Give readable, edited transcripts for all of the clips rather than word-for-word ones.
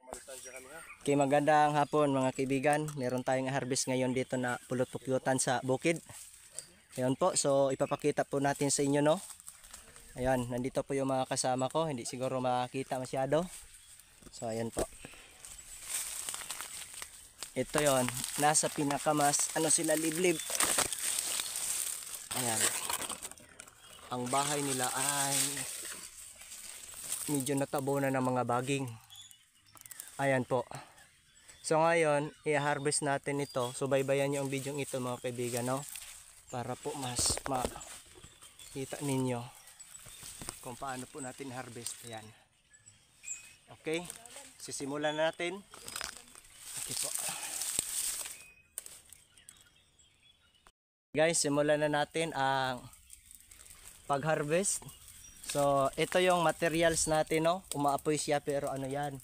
Okay, magandang hapon mga kaibigan. Meron tayong harvest ngayon dito na pulot-pukyutan sa bukid. Ayan po, so ipapakita po natin sa inyo, no. Ayan, nandito po yung mga kasama ko. Hindi siguro makakita masyado. So ayan po. Ito yon, nasa pinakamas, ano sila, liblib. Ayan. Ang bahay nila ay medyo natabo na ng mga baging. Ayan po. So ngayon, i-harvest natin ito. So baybayan nyo ang video ito mga kaibigan, no? Para po mas makita ninyo kung paano po natin harvest. Ayan. Okay? Sisimulan natin. Okay po. Guys, simulan na natin ang pag-harvest. So ito yung materials natin, no? Umaapoy siya pero ano yan?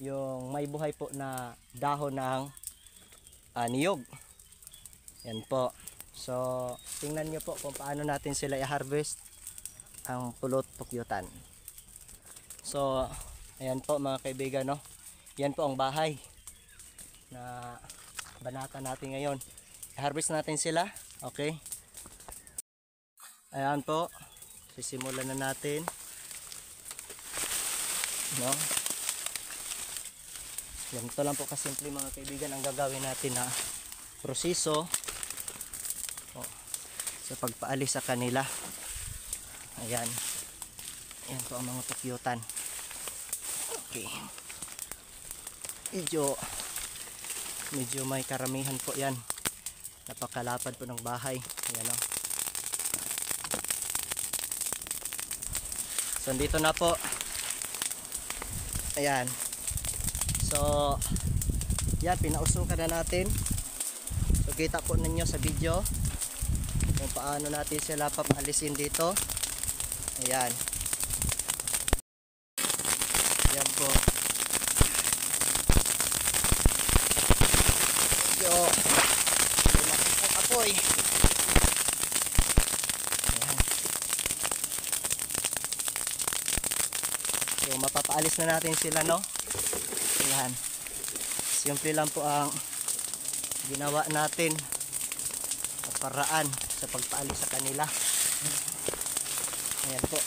Yung may buhay po na dahon ng niyog. Yan po. So tingnan nyo po kung paano natin sila i-harvest ang pulot-pukyutan. So ayan po mga kaibigan, no? Yan po ang bahay na banata natin ngayon. I-harvest natin sila. Okay. Ayan po. Sisimulan na natin. No? Ganito lang po kasimple mga kaibigan ang gagawin natin na proseso sa pagpaalis sa kanila. Ayan. Ayan po ang mga pukyutan. Okay. Medyo may karamihan po yan. Napakalapad po ng bahay. Ayan o. So dito na po. Ayan. So yan, pinausukan na natin. So kita po ninyo sa video kung paano natin sila papalisin dito. Ayan. Ayan po. So lumaki po apoy. Ayan. So mapapaalis na natin sila, no? Ayan. Simple lang po ang ginawa natin sa paraan sa pagpaalis sa kanila. Ayan po.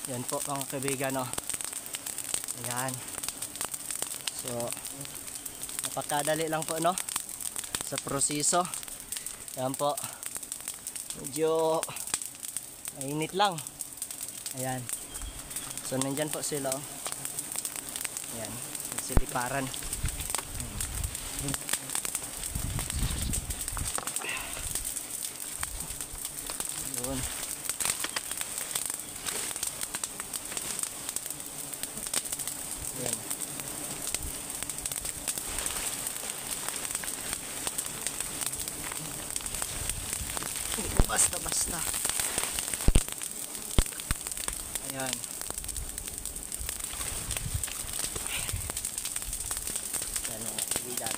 Yan po mga kaibigan, no? Ayan. So napakadali lang po, no? Sa proseso. Ayan po. Medyo mainit lang. Ayan. So nandyan po sila, oh. Ayan. Nagsiliparan. Yun. Ayan. Basta-basta. Ayan. Ayan o, bilan.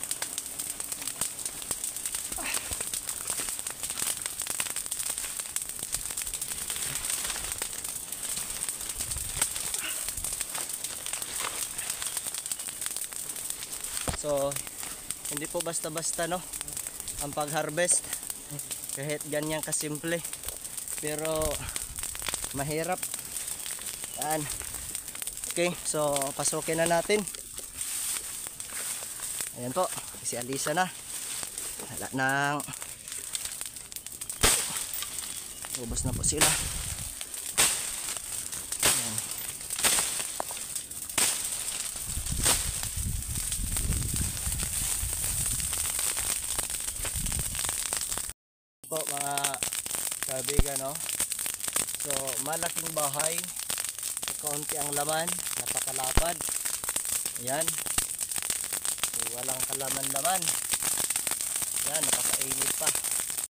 So hindi po basta-basta, no, ang pag-harvest. Kahit ganyan kasimple, pero mahirap. Yan. Okay, so pasukin na natin. Ayan po, si Alisa na. Wala nang ubos na po sila. Ayan. Po mga kaibigan, no? So malaking bahay, kaunti ang laman, napakalapad. Ayan. So walang kalaman-laman. Yan, napakainit pa.